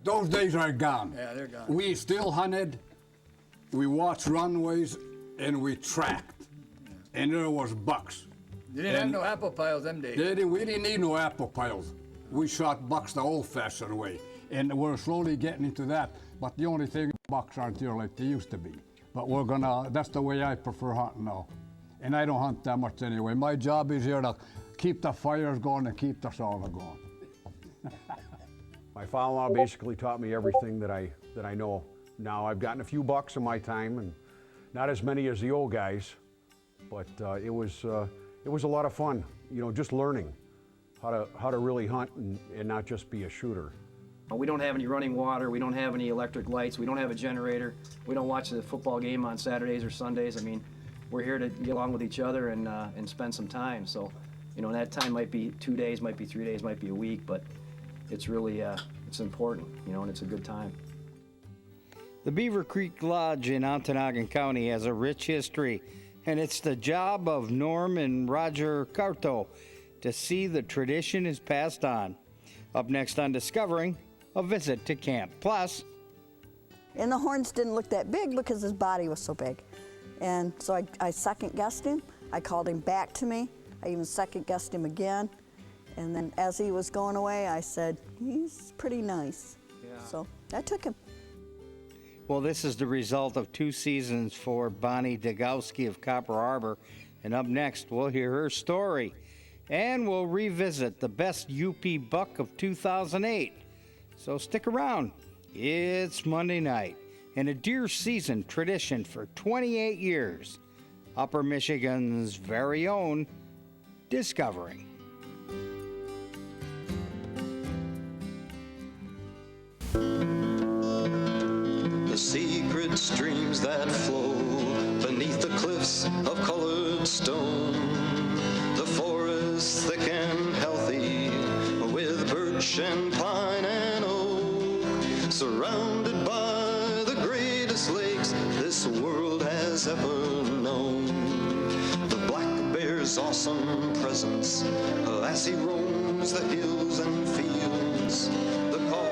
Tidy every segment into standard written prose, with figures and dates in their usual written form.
Those days are gone. Yeah, they're gone. We still hunted, we watched runways, and we tracked. And there was bucks. You didn't have no apple piles them days. We didn't need no apple piles. We shot bucks the old-fashioned way. And we're slowly getting into that. But the only thing, bucks aren't here like they used to be. But that's the way I prefer hunting now. And I don't hunt that much anyway. My job is here to keep the fires going and keep the sauna going. My father-in-law basically taught me everything that I know now. I've gotten a few bucks in my time, and not as many as the old guys, but it was a lot of fun. You know, just learning how to really hunt and not just be a shooter. We don't have any running water. We don't have any electric lights. We don't have a generator. We don't watch the football game on Saturdays or Sundays. I mean, we're here to get along with each other and spend some time. So, you know, that time might be 2 days, might be 3 days, might be a week, but it's really it's important, you know, and it's a good time. The Beaver Creek Lodge in Ontonagon County has a rich history, and it's the job of Norm and Roger Kaarto to see the tradition is passed on. Up next on Discovering, a visit to camp. Plus, and the horns didn't look that big because his body was so big. And so I second-guessed him. I called him back to me. I even second-guessed him again. And then as he was going away, I said, he's pretty nice. Yeah. So I took him. Well, this is the result of 2 seasons for Bonnie Degowski of Copper Harbor. And up next, we'll hear her story. And we'll revisit the best UP buck of 2008. So stick around. It's Monday night, and a deer season tradition for 28 years. Upper Michigan's very own Discovering. The secret streams that flow beneath the cliffs of colored stone, the forest thick and healthy with birch and pine and oak, surrounded by the greatest lakes this world has ever known. The black bear's awesome presence as he roams the hills and fields, the call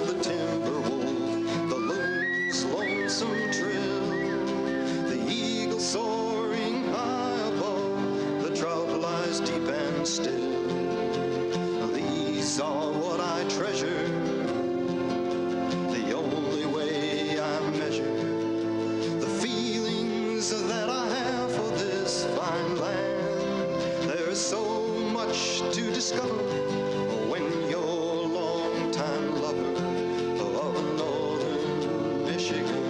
of the timber wolf, the loon's lonesome trill, the eagle soaring high above, the trout lies deep and still. These are what I treasure, the only way I measure the feelings that I have for this fine land. There's so much to discover when you're a long-time lover of northern Michigan.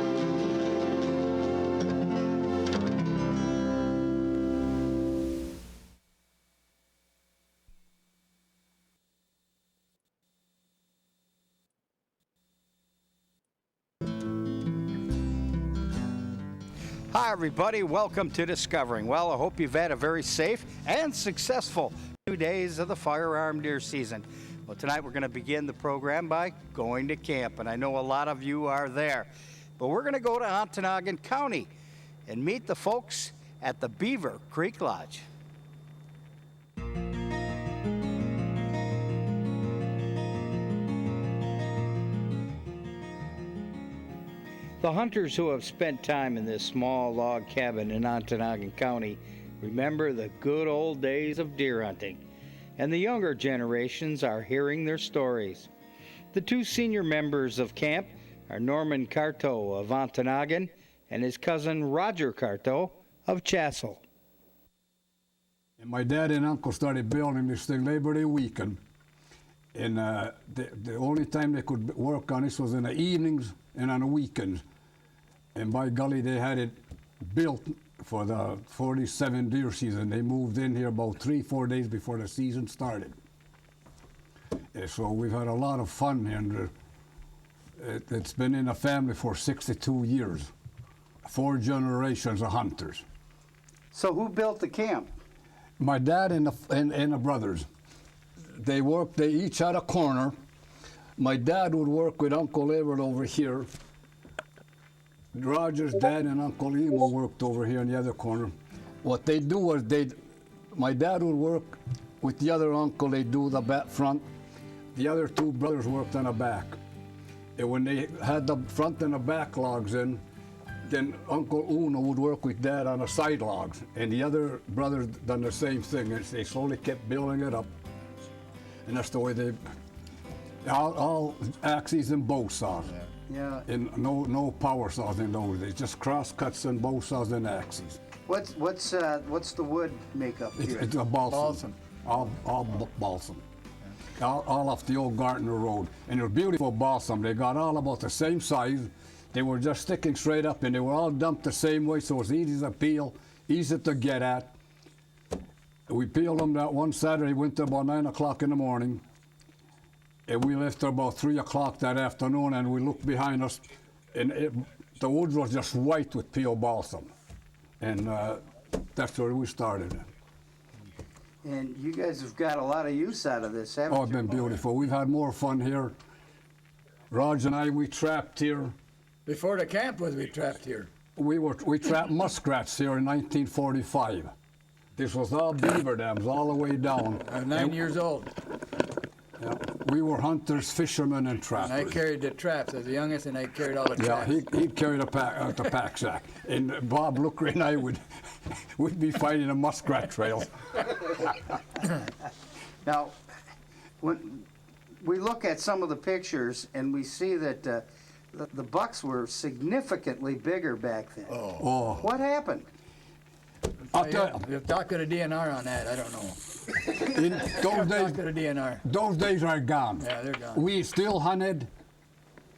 Hi, everybody. Welcome to Discovering. Well, I hope you've had a very safe and successful 2 days of the firearm deer season. Well, tonight we're going to begin the program by going to camp, and I know a lot of you are there. But we're going to go to Ontonagon County and meet the folks at the Beaver Creek Lodge. The hunters who have spent time in this small log cabin in Ontonagon County remember the good old days of deer hunting, and the younger generations are hearing their stories. The 2 senior members of camp are Norman Kaarto of Ontonagon and his cousin Roger Kaarto of Chassell. And my dad and uncle started building this thing Labor Day weekend. And the only time they could work on this was in the evenings and on the weekends. And by golly, they had it built for the 47 deer season. They moved in here about 3-4 days before the season started. And so we've had a lot of fun here. It's been in the family for 62 years. 4 generations of hunters. So who built the camp? My dad and the brothers. They each had a corner. My dad would work with Uncle Everett over here. Roger's dad and Uncle Emo worked over here in the other corner. What they do was my dad would work with the other uncle. They'd do the back front. the other two brothers worked on the back. And when they had the front and the back logs in, then Uncle Uno would work with Dad on the side logs. And the other brothers done the same thing. And they slowly kept building it up. And that's the way they, all axes and bow saws. Yeah. And no power saws in those days, just cross cuts and bow saws and axes. What's the wood makeup here? It's a balsam. All balsam. All off the old Gartner Road. And they're beautiful balsam. They got all about the same size. They were just sticking straight up and they were all dumped the same way, so it's easy to peel, easy to get at. We peeled them that one Saturday, went till about 9 o'clock in the morning. And we left till about 3 o'clock that afternoon, and we looked behind us, and the woods was just white with peeled balsam. And that's where we started. And you guys have got a lot of use out of this, haven't you? Oh, it's been beautiful. We've had more fun here. Raj and I, we trapped here. Before the camp was we trapped here. We trapped muskrats here in 1945. This was all beaver dams all the way down. I'm 9 years old. Yeah, we were hunters, fishermen, and trappers. And I carried the traps as the youngest, and I carried all the Yeah, traps. he'd carry the pack sack. And Bob Looker and I we'd be fighting the muskrat trails. Now, when we look at some of the pictures and we see that the bucks were significantly bigger back then. Oh, What happened? I'll tell You're talking to DNR on that, I don't know. you, in Talk to the DNR. those days are gone. Yeah, they're gone. We still hunted,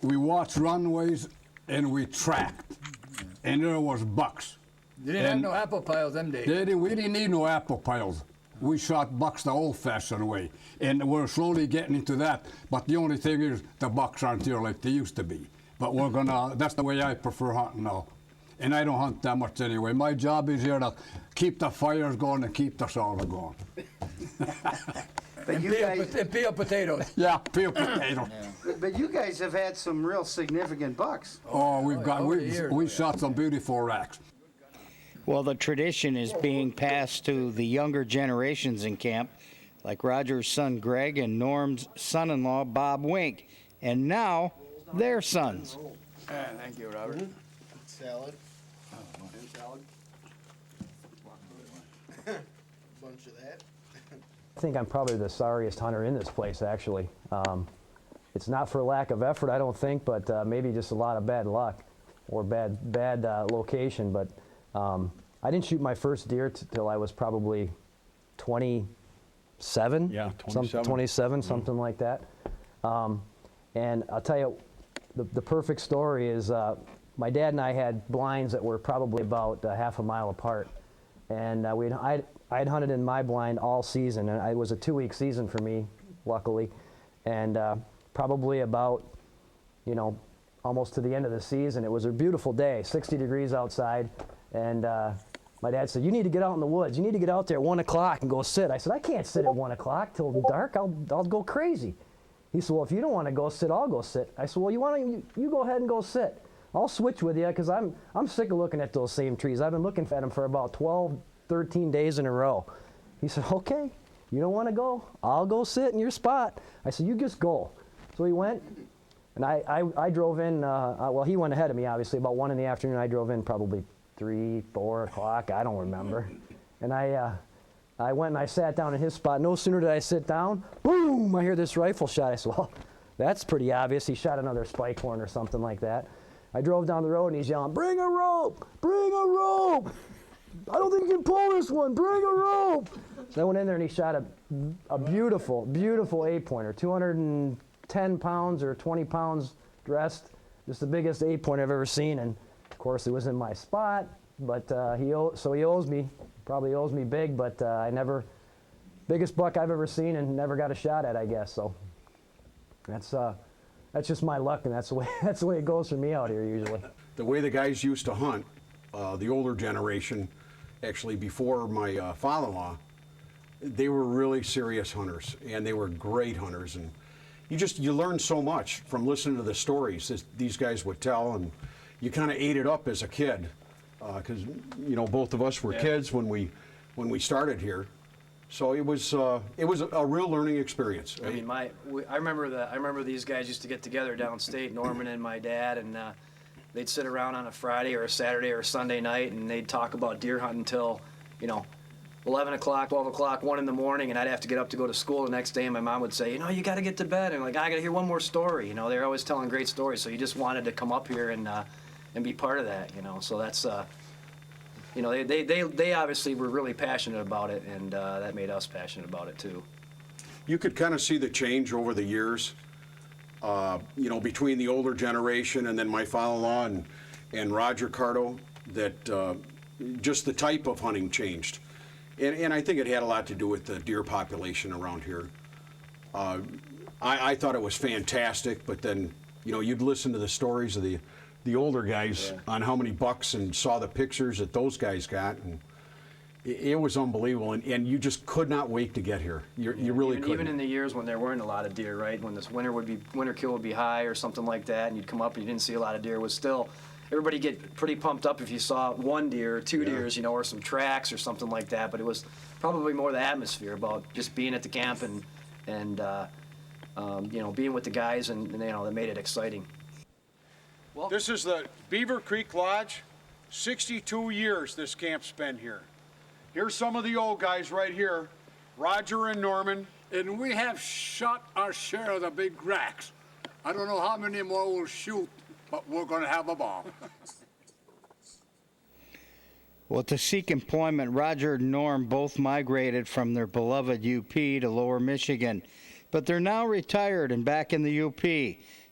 we watched runways, and we tracked. And there was bucks. You didn't have And no apple piles them days. We didn't need no apple piles. We shot bucks the old-fashioned way, and we're slowly getting into that. But the only thing is, the bucks aren't here like they used to be. But we're gonna. That's the way I prefer hunting now, and I don't hunt that much anyway. My job is here to keep the fires going and keep the sauna going. But And you peel, guys, and peel potatoes. Yeah, peel potato. but you guys have had some real significant bucks. Oh, we've got. over the years. We shot some beautiful racks. Well, the tradition is being passed to the younger generations in camp, like Roger's son Greg and Norm's son-in-law Bob Wink, and now their sons. Thank you, Robert. Salad. And salad. Bunch of that. I think I'm probably the sorriest hunter in this place, actually. It's not for lack of effort, I don't think, but maybe just a lot of bad luck or bad location. But I didn't shoot my first deer till I was probably 27. Yeah, 27. 27, something like that. And I'll tell you, the perfect story is my dad and I had blinds that were probably about half a mile apart. And I'd hunted in my blind all season, and it was a 2-week season for me, luckily. And probably about, almost to the end of the season, it was a beautiful day, 60 degrees outside. And my dad said, "You need to get out in the woods. You need to get out there at 1 o'clock and go sit." I said, "I can't sit at 1 o'clock till dark. I'll go crazy." He said, "Well, if you don't want to go sit, I'll go sit." I said, "Well, you go ahead and go sit. I'll switch with you because I'm sick of looking at those same trees. I've been looking at them for about 12, 13 days in a row." He said, "Okay, you don't want to go? I'll go sit in your spot." I said, "You just go." So he went, and I drove in. Well, he went ahead of me, obviously. About 1 in the afternoon, I drove in probably 3, 4 o'clock. I don't remember. And I went and I sat down in his spot. No sooner did I sit down, boom! I hear this rifle shot. I said, "Well, that's pretty obvious. He shot another spike horn or something like that." I drove down the road and he's yelling, "Bring a rope! Bring a rope! I don't think you can pull this one. Bring a rope!" So I went in there and he shot a beautiful, beautiful 8-pointer, 210 pounds or 20 pounds dressed, just the biggest 8-pointer I've ever seen. And of course, it was in my spot, but he owes me, probably owes me big, but biggest buck I've ever seen and never got a shot at, I guess. So that's just my luck, and that's the way it goes for me out here usually. The way the guys used to hunt, the older generation, actually before my father-in-law, they were really serious hunters, and they were great hunters. And you learn so much from listening to the stories that these guys would tell, and you kind of ate it up as a kid, because both of us were kids when we started here, So it was a real learning experience. I mean, I remember these guys used to get together downstate, Norman and my dad, and they'd sit around on a Friday or a Saturday or a Sunday night, and they'd talk about deer hunting until, 11 o'clock, 12 o'clock, 1 in the morning, and I'd have to get up to go to school the next day, and my mom would say, you got to get to bed, and I got to hear one more story. They're always telling great stories, so you just wanted to come up here and be part of that, So that's, they obviously were really passionate about it, and that made us passionate about it too. You could kind of see the change over the years, between the older generation and then my father-in-law and Roger Kaarto, that just the type of hunting changed. And I think it had a lot to do with the deer population around here. I thought it was fantastic, but then, you'd listen to the stories of the older guys on how many bucks and saw the pictures that those guys got, and it was unbelievable, and you just could not wait to get here. You really couldn't. Even in the years when there weren't a lot of deer, right? When this winter kill would be high or something like that, and you'd come up and you didn't see a lot of deer, it was still, everybody get pretty pumped up if you saw one deer or two deers, or some tracks or something like that. But it was probably more the atmosphere about just being at the camp and being with the guys, and that made it exciting. Well, this is the Beaver Creek Lodge. 62 years this camp's been here. Here's some of the old guys right here, Roger and Norman. And we have shot our share of the big racks. I don't know how many more we'll shoot, but we're going to have a ball. Well, to seek employment, Roger and Norm both migrated from their beloved UP to Lower Michigan, but they're now retired and back in the UP.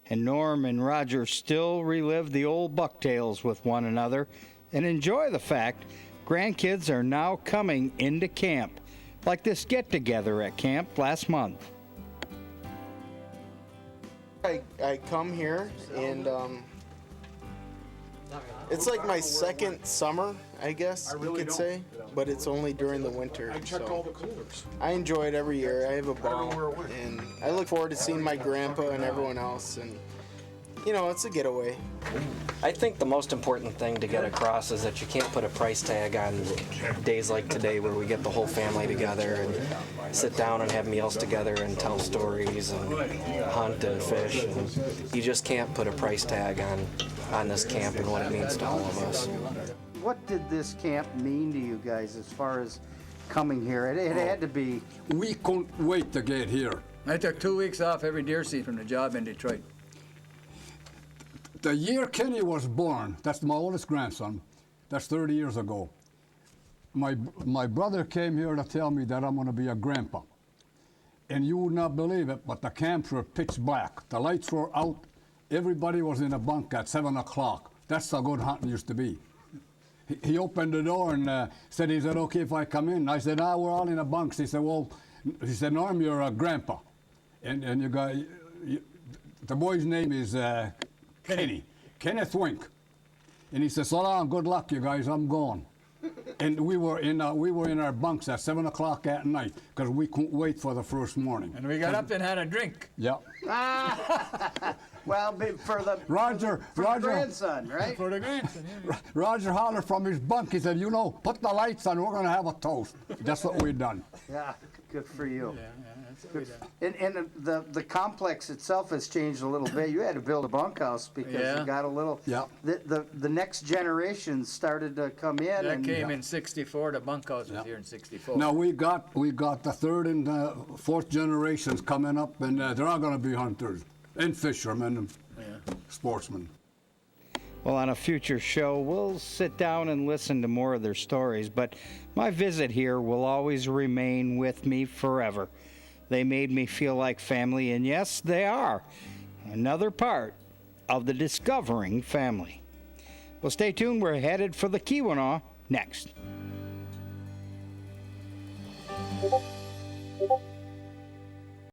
And Norm and Roger still relive the old bucktails with one another and enjoy the fact grandkids are now coming into camp, like this get-together at camp last month. I come here and it's like my second summer, I guess you could say, but it's only during the winter. I check all the coolers. I enjoy it every year. I have a ball, and I look forward to seeing my grandpa and everyone else, and it's a getaway. I think the most important thing to get across is that you can't put a price tag on days like today where we get the whole family together and sit down and have meals together and tell stories and hunt and fish. And you just can't put a price tag on this camp and what it means to all of us. What did this camp mean to you guys as far as coming here? It had to be... We couldn't wait to get here. I took 2 weeks off every deer season from the job in Detroit. The year Kenny was born, that's my oldest grandson, that's 30 years ago. My brother came here to tell me that I'm going to be a grandpa. And you would not believe it, but the camps were pitch black. The lights were out. Everybody was in a bunk at 7 o'clock. That's how good hunting used to be. He opened the door and said, okay if I come in? I said, we're all in a bunks. He said, Norm, you're a grandpa. And you got, the boy's name is Kenneth Wink. And he said, so long, good luck, you guys, I'm going. And we were in our bunks at 7 o'clock at night because we couldn't wait for the first morning. And we got up and had a drink. Yeah. Well, for the grandson, right? For the grandson, yeah. Roger hollered from his bunk. He said, put the lights on. We're going to have a toast. That's what we've done. Yeah, good for you. Yeah, that's what we done. And the complex itself has changed a little bit. You had to build a bunkhouse because you got a little... Yeah. The next generation started to come in. That came in 64. The bunkhouse was here in 64. Now we got the third and fourth generations coming up, and they're all going to be hunters and fishermen and sportsmen. Well, on a future show, we'll sit down and listen to more of their stories, but my visit here will always remain with me forever. They made me feel like family, and yes, they are another part of the Discovering family. Well, stay tuned. We're headed for the Keweenaw next.